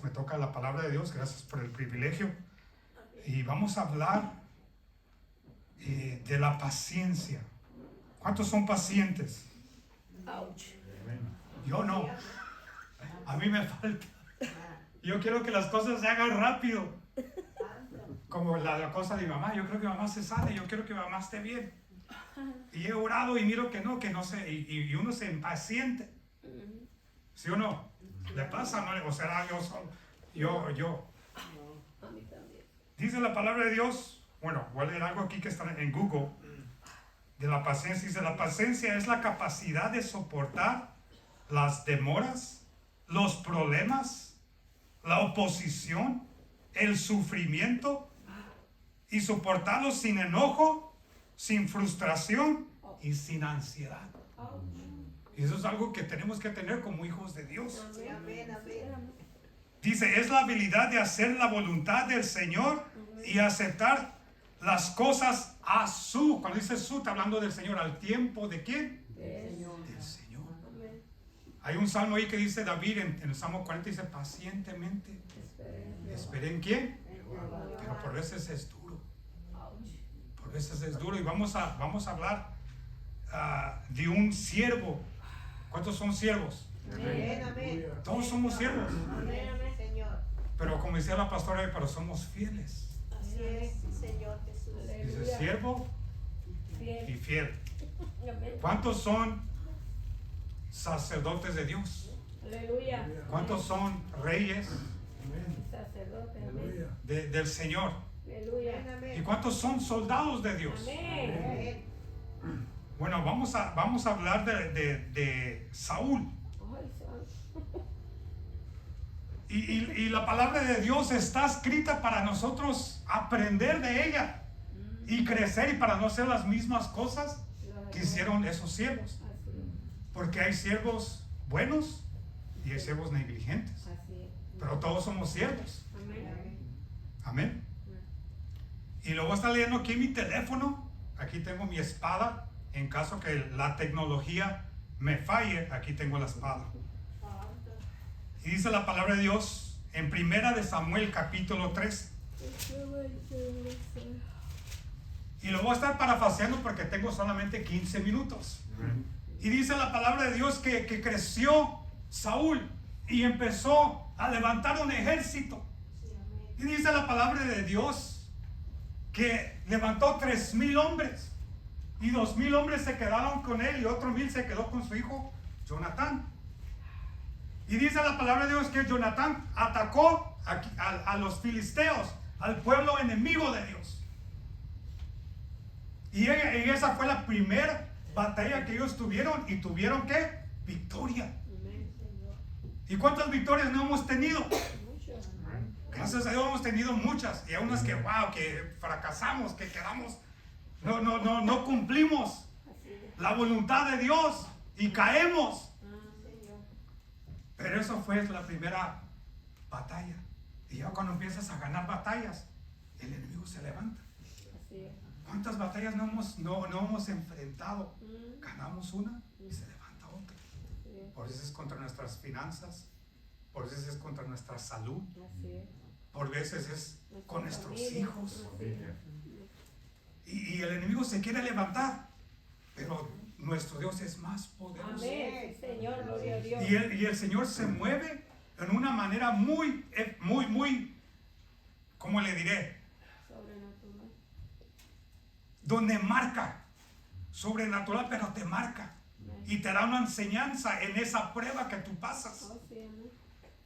me toca la palabra de Dios. Gracias por el privilegio. Y vamos a hablar de la paciencia. ¿Cuántos son pacientes? Yo no. A mí me falta. Yo quiero que las cosas se hagan rápido. Como la cosa de mi mamá. Yo creo que mi mamá se sane. Yo quiero que mi mamá esté bien. Y he orado y miro que no sé. Y uno se impaciente. ¿Sí o no? ¿Le pasa? ¿No? ¿O será yo solo? Yo. Dice la palabra de Dios. Bueno, voy a leer algo aquí que está en Google. De la paciencia. Dice: la paciencia es la capacidad de soportar las demoras, los problemas, la oposición, el sufrimiento, y soportarlos sin enojo, sin frustración y sin ansiedad. Y eso es algo que tenemos que tener como hijos de Dios. Dice: es la habilidad de hacer la voluntad del Señor y aceptar las cosas a su, cuando dice su, está hablando del Señor, al tiempo de ¿quién? Del Señor. Hay un salmo ahí que dice David en el Salmo 40, dice: pacientemente esperen ¿quién? Pero por veces es duro. Por veces es duro. Y vamos a hablar de un siervo. ¿Cuántos son siervos? Amén. Todos somos siervos. Amén, Señor. Pero como decía la pastora, pero somos fieles. Así es, Señor Jesús. Dice siervo y fiel. ¿Cuántos son sacerdotes de Dios? Aleluya. ¿Cuántos son reyes Sacerdote. del Señor? Aleluya. ¿Y cuántos son soldados de Dios? Amén. Bueno, vamos a hablar de Saúl. Ay, santo. Y la palabra de Dios está escrita para nosotros aprender de ella y crecer, y para no hacer las mismas cosas que hicieron esos siervos. Así Porque hay siervos buenos y hay siervos negligentes. es. Así es. Pero todos somos siervos. Amén. Amén. Y luego está leyendo aquí mi teléfono. Aquí tengo mi espada. En caso que la tecnología me falle, aquí tengo la espada. Y dice la palabra de Dios en 1 Samuel capítulo 3. Y lo voy a estar parafraseando porque tengo solamente 15 minutos. Y dice la palabra de Dios que creció Saúl y empezó a levantar un ejército. Y dice la palabra de Dios que levantó 3,000 hombres. Y 2,000 hombres se quedaron con él y otro 1,000 se quedó con su hijo Jonatán. Y dice la palabra de Dios que Jonatán atacó a los filisteos, al pueblo enemigo de Dios. Y esa fue la primera batalla que ellos tuvieron, y tuvieron ¿qué? Victoria. Amén, Señor. ¿Y cuántas victorias no hemos tenido? Muchos. Gracias a Dios hemos tenido muchas. Y hay unas que wow, que fracasamos, que quedamos, no cumplimos Así es. la voluntad de Dios y caemos. Señor. Pero eso fue la primera batalla. Y ya cuando empiezas a ganar batallas, el enemigo se levanta. Así es. ¿Cuántas batallas no hemos enfrentado? Ganamos una y se levanta otra. Así es. Por veces es contra nuestras finanzas, por veces es contra nuestra salud, Así es. por veces es con nuestros familia. hijos. Así es. Y el enemigo se quiere levantar, pero nuestro Dios es más poderoso. Amén. Sí, Señor, gloria a Dios. Y el Señor se mueve en una manera muy, ¿cómo le diré? Sobrenatural. Donde marca, sobrenatural, pero te marca. Y te da una enseñanza en esa prueba que tú pasas. Oh, sí, amén.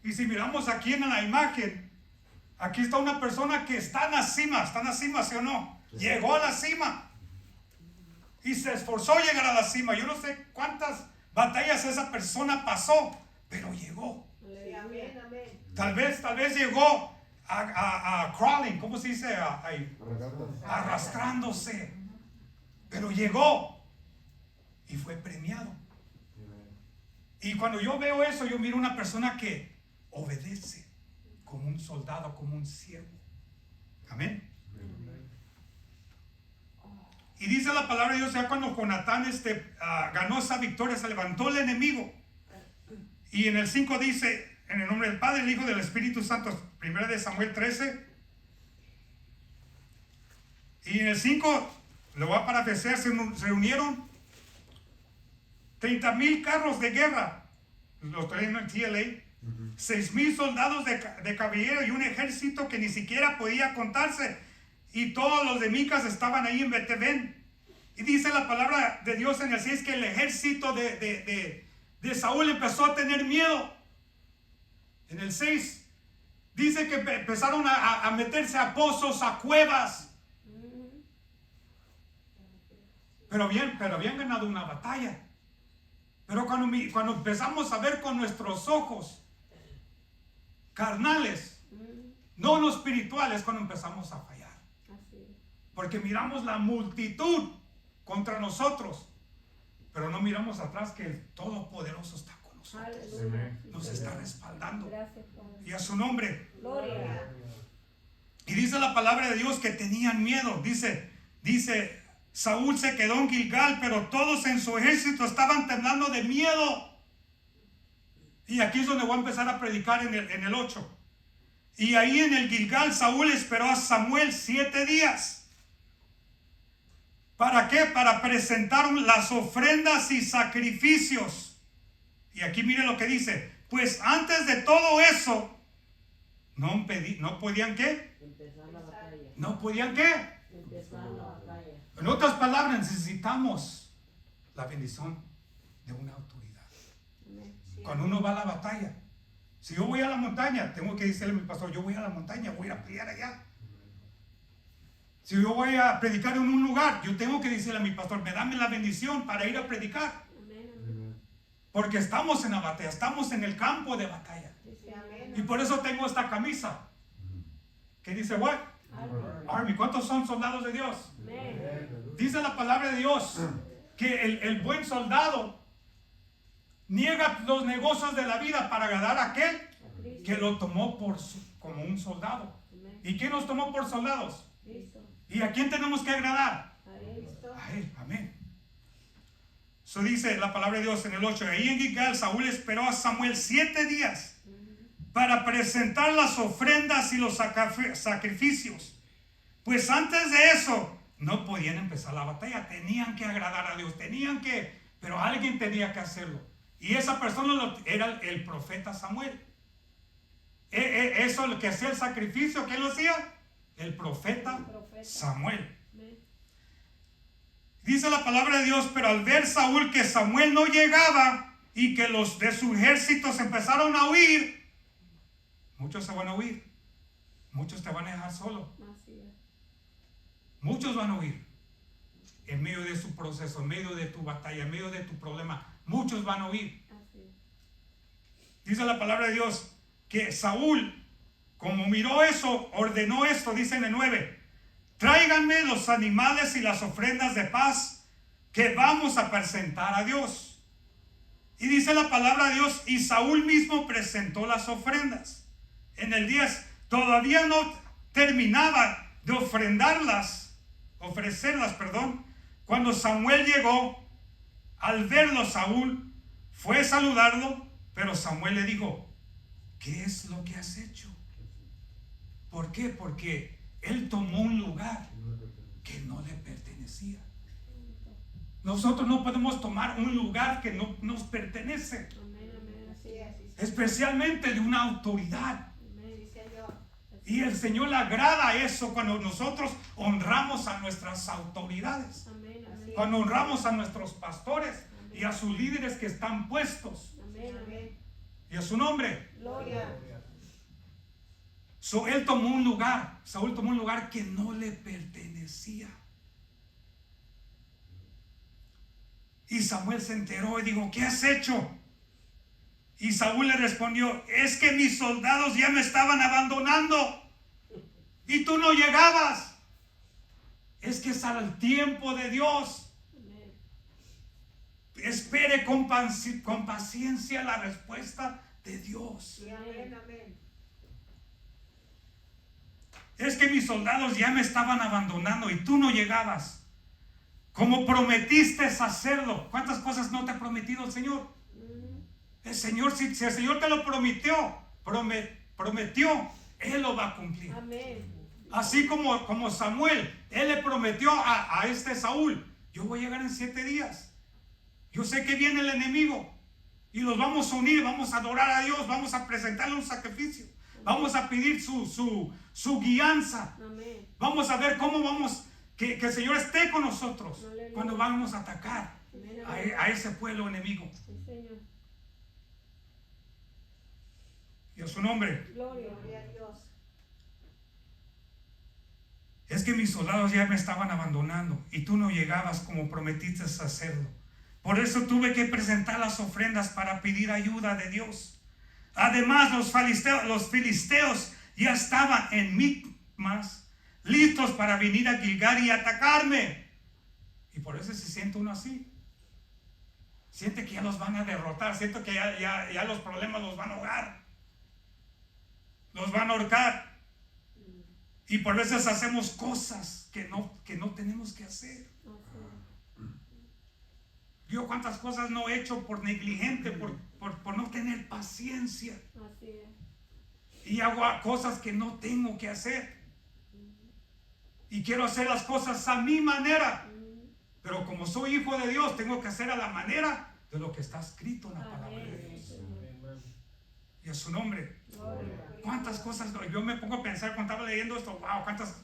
Y si miramos aquí en la imagen, aquí está una persona que está en la cima, ¿sí o no? Llegó a la cima y se esforzó a llegar a la cima. Yo no sé cuántas batallas esa persona pasó, pero llegó. Sí, amén, amén. Tal vez llegó a crawling, ¿cómo se dice? Arrastrándose, pero llegó y fue premiado. Y cuando yo veo eso, yo miro una persona que obedece como un soldado, como un siervo. Amén. Y dice la palabra de Dios, ya cuando Jonatán ganó esa victoria, se levantó el enemigo. Y en el 5 dice, En el nombre del Padre, del Hijo y del Espíritu Santo. 1 Samuel 13. Y en el 5, lo voy a parafrasear, se reunieron 30,000 carros de guerra. Lo estoy leyendo en TLA. 6,000 soldados de caballería y un ejército que ni siquiera podía contarse. Y todos los de Micas estaban ahí en Betevén. Y dice la palabra de Dios en el 6 que el ejército de Saúl empezó a tener miedo. En el 6 dice que empezaron a meterse a pozos, a cuevas. Pero habían ganado una batalla. Pero cuando empezamos a ver con nuestros ojos carnales, no los espirituales, cuando empezamos a fallar. Porque miramos la multitud contra nosotros, pero no miramos atrás que el Todopoderoso está con nosotros. Nos está respaldando. Y a su nombre. Gloria. Y dice la palabra de Dios que tenían miedo. Dice, Saúl se quedó en Gilgal, pero todos en su ejército estaban temblando de miedo. Y aquí es donde voy a empezar a predicar en el 8. Y ahí en el Gilgal Saúl esperó a Samuel 7 días. ¿Para qué? Para presentar las ofrendas y sacrificios. Y aquí mire lo que dice. Pues antes de todo eso, no podían ¿qué? Empezar la batalla. No podían ¿qué? Empezar la batalla. En otras palabras, necesitamos la bendición de una autoridad. Cuando uno va a la batalla, si yo voy a la montaña, tengo que decirle a mi pastor, yo voy a la montaña, voy a ir a pelear allá. Si yo voy a predicar en un lugar, yo tengo que decirle a mi pastor, dame la bendición para ir a predicar. Porque estamos en la batalla, estamos en el campo de batalla. Y por eso tengo esta camisa. ¿Qué dice what? Army. ¿Cuántos son soldados de Dios? Dice la palabra de Dios que el buen soldado niega los negocios de la vida para agradar a aquel que lo tomó como un soldado. ¿Y quién nos tomó por soldados? ¿Y a quién tenemos que agradar? A Él, amén. Eso dice la palabra de Dios en el 8. Ahí en Gilgal Saúl esperó a Samuel 7 días para presentar las ofrendas y los sacrificios. Pues antes de eso no podían empezar la batalla. Tenían que agradar a Dios, pero alguien tenía que hacerlo. Y esa persona era el profeta Samuel. Eso, lo que hacía el sacrificio, ¿quién lo hacía? El profeta Samuel. Dice la palabra de Dios, pero al ver Saúl que Samuel no llegaba y que los de su ejército se empezaron a huir, muchos se van a huir, muchos te van a dejar solo, muchos van a huir en medio de su proceso, en medio de tu batalla, en medio de tu problema, muchos van a huir. Dice la palabra de Dios que Saúl, como miró eso, ordenó esto, dice en el 9, tráiganme los animales y las ofrendas de paz que vamos a presentar a Dios. Y dice la palabra de Dios, y Saúl mismo presentó las ofrendas. En el 10, todavía no terminaba de ofrecerlas, cuando Samuel llegó. Al verlo Saúl fue a saludarlo, pero Samuel le dijo, ¿qué es lo que has hecho? ¿Por qué? Porque él tomó un lugar que no le pertenecía. Nosotros no podemos tomar un lugar que no nos pertenece. Especialmente de una autoridad. Y el Señor le agrada eso cuando nosotros honramos a nuestras autoridades. Cuando honramos a nuestros pastores y a sus líderes que están puestos. Y a su nombre. Gloria. Saúl tomó un lugar que no le pertenecía. Y Samuel se enteró y dijo, ¿qué has hecho? Y Saúl le respondió, es que mis soldados ya me estaban abandonando y tú no llegabas. Es que es al tiempo de Dios. Espere con paciencia la respuesta de Dios. Amén, amén. Es que mis soldados ya me estaban abandonando y tú no llegabas. Como prometiste hacerlo. ¿Cuántas cosas no te ha prometido el Señor? El Señor, si el Señor te lo prometió, Él lo va a cumplir. Amén. Así como Samuel, Él le prometió a este Saúl, yo voy a llegar en 7 días. Yo sé que viene el enemigo y los vamos a unir, vamos a adorar a Dios, vamos a presentarle un sacrificio, vamos a pedir su guianza. Amén. Vamos a ver cómo vamos, que el Señor esté con nosotros Aleluya. cuando vamos a atacar Amén. a ese pueblo enemigo. Sí, Señor. Y a su nombre. Gloria. Gloria a Dios. Es que mis soldados ya me estaban abandonando y tú no llegabas como prometiste hacerlo. Por eso tuve que presentar las ofrendas para pedir ayuda de Dios. Además, los filisteos ya estaban en Micmas, listos para venir a Gilgal y atacarme. Y por eso se siente uno así. Siente que ya los van a derrotar, siente que ya los problemas los van a ahogar, los van a ahorcar. Y por veces hacemos cosas que no tenemos que hacer. Yo cuántas cosas no he hecho por negligente, por no tener paciencia. Así es. Y hago cosas que no tengo que hacer. Y quiero hacer las cosas a mi manera. Pero como soy hijo de Dios, tengo que hacer a la manera de lo que está escrito en la palabra de Dios. Y a su nombre. ¿Cuántas cosas? Yo me pongo a pensar cuando estaba leyendo esto. Wow, cuántas.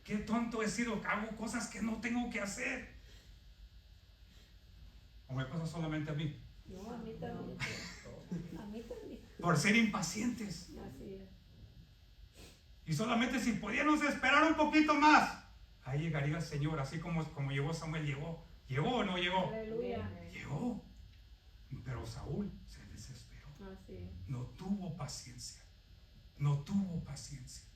Qué tonto he sido. Hago cosas que no tengo que hacer. ¿O me pasa solamente a mí? No, a mí también. A mí también. Por ser impacientes. Así es. Y solamente si pudiéramos esperar un poquito más, ahí llegaría el Señor. Así como llegó Samuel, llegó. ¿Llegó o no llegó? Aleluya. Llegó. Pero Saúl se desesperó. Así es. No tuvo paciencia. No tuvo paciencia.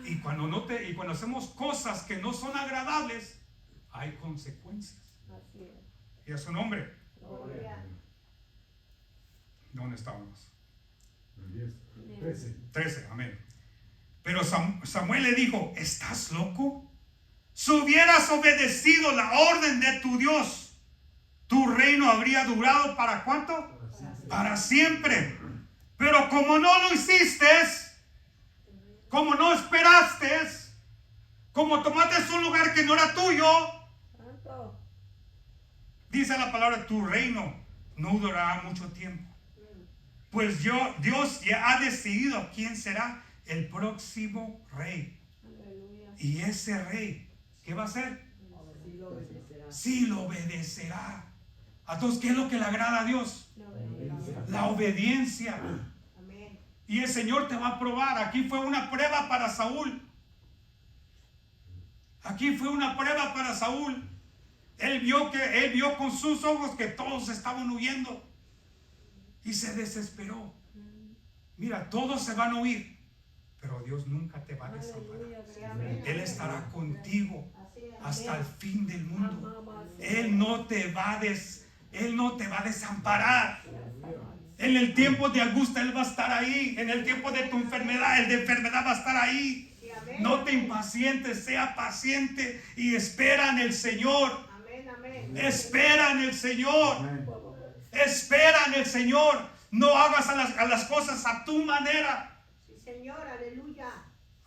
Y cuando hacemos cosas que no son agradables, hay consecuencias. Así es. Y a su nombre. Gloria. ¿Dónde estábamos? 13. 13, amén. Pero Samuel le dijo: ¿estás loco? Si hubieras obedecido la orden de tu Dios, tu reino habría durado ¿para cuánto? Para siempre. Pero como no lo hiciste, como no esperaste, como tomaste un lugar que no era tuyo, Santo. dice la palabra, tu reino no durará mucho tiempo. Pues Dios ya ha decidido quién será el próximo rey. Aleluya. Y ese rey, ¿qué va a hacer? Sí lo obedecerá. Sí lo obedecerá. Entonces, ¿qué es lo que le agrada a Dios? La obediencia. La obediencia. Amén. Y el Señor te va a probar. Aquí fue una prueba para Saúl. Aquí fue una prueba para Saúl. Él vio con sus ojos que todos estaban huyendo. Y se desesperó. Mira, todos se van a huir, pero Dios nunca te va a desamparar. Aleluya. Él estará contigo Así es. hasta el fin del mundo. Amamos. Él no te va a desamparar. En el tiempo de angustia Él va a estar ahí. En el tiempo de tu enfermedad, el de enfermedad va a estar ahí. Sí, amén. No te impacientes, sea paciente y espera en el Señor. Amén, amén. Espera en el Señor. Amén. Espera en el Señor. No hagas a las cosas a tu manera. Sí, Señor, aleluya.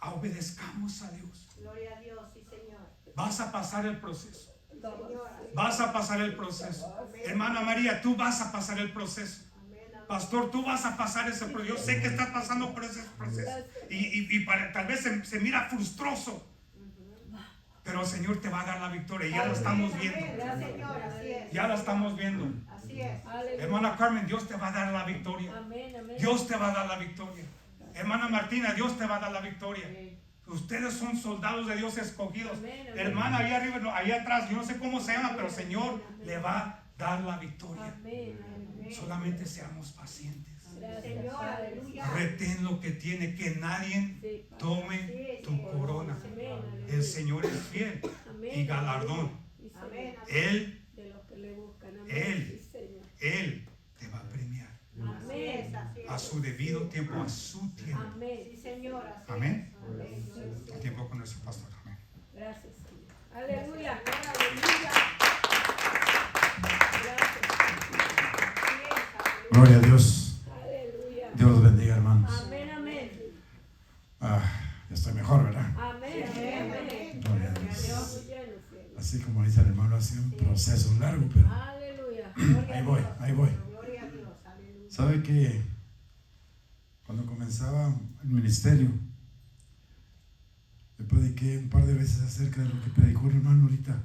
Obedezcamos a Dios. Gloria a Dios, sí, Señor. Vas a pasar el proceso. Señor, aleluya. Vas a pasar el proceso. Hermana María, tú vas a pasar el proceso. Amén, amén. Pastor, tú vas a pasar ese proceso. Yo sé que estás pasando por ese proceso. Y tal vez se mira frustroso. Pero el Señor te va a dar la victoria. Ya la estamos Amén, viendo. amén. Señor, así es. Ya la estamos viendo. Así es. Aleluya. Hermana Carmen, Dios te va a dar la victoria. Amén, amén. Dios te va a dar la victoria. Hermana Martina, Dios te va a dar la victoria. Ustedes son soldados de Dios escogidos. Amén, amén. Hermana, allá arriba, no, allá atrás, yo no sé cómo se llama, pero el Señor le va a dar la victoria. Amén. Amén. Solamente seamos pacientes. Gracias, Señor, Padre. aleluya. Retén lo que tiene, que nadie Sí, Padre. tome tu corona. Amén, aleluya. El Señor es fiel Amén, y galardón. Y Señor, Amén. Él de los que le buscan. Amén. Él. Sí, Señor. Él te va a premiar Así es, así es. a su debido tiempo, a su tiempo. Amén. Sí, Señor, así es. Amén. Amén. El tiempo con nuestro pastor. Amén. Gracias, Señor. Aleluya. Aleluya. Gracias. Gloria a Dios. Aleluya. Dios los bendiga, hermanos. Amén, amén. Ya estoy mejor, ¿verdad? Amén, amén. Gloria a Dios. Dios lleno, cielo. Así como dice el hermano, ha sido un proceso largo, pero Aleluya. ahí voy, ahí voy. Gloria a Dios. Aleluya. ¿Sabe que cuando comenzaba el ministerio, le prediqué un par de veces acerca de lo que predicó el hermano ahorita?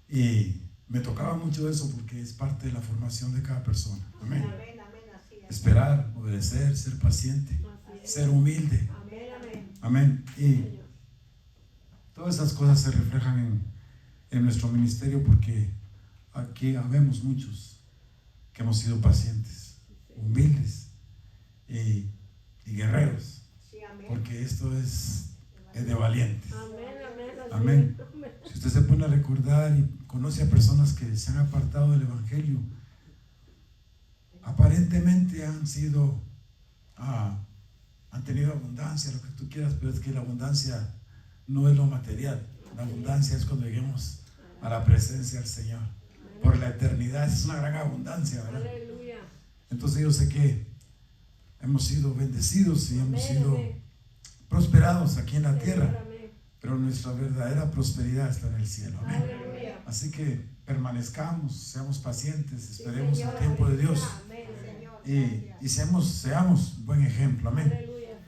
Y me tocaba mucho eso porque es parte de la formación de cada persona. Amén. Amén, amén, así es. Esperar, obedecer, ser paciente, Así es. ser humilde. Amén, amén. Amén. Y Señor. todas esas cosas se reflejan en nuestro ministerio porque aquí habemos muchos que hemos sido pacientes, humildes y guerreros, Sí, amén. porque esto es de valientes. Amén, amén. Así Amén. es. Amén. Si usted se pone a recordar y conoce a personas que se han apartado del Evangelio, aparentemente han tenido abundancia, lo que tú quieras, pero es que la abundancia no es lo material. La abundancia es cuando lleguemos a la presencia del Señor. Por la eternidad, es una gran abundancia, ¿verdad? Aleluya. Entonces yo sé que hemos sido bendecidos y hemos Amén, sido amén. prosperados aquí en la tierra, Señor, amén. pero nuestra verdadera prosperidad está en el cielo. Amén. Aleluya. Así que permanezcamos, seamos pacientes, esperemos el Señor. tiempo de Dios Amén. Señor, y seamos buen ejemplo. Amén. Aleluya.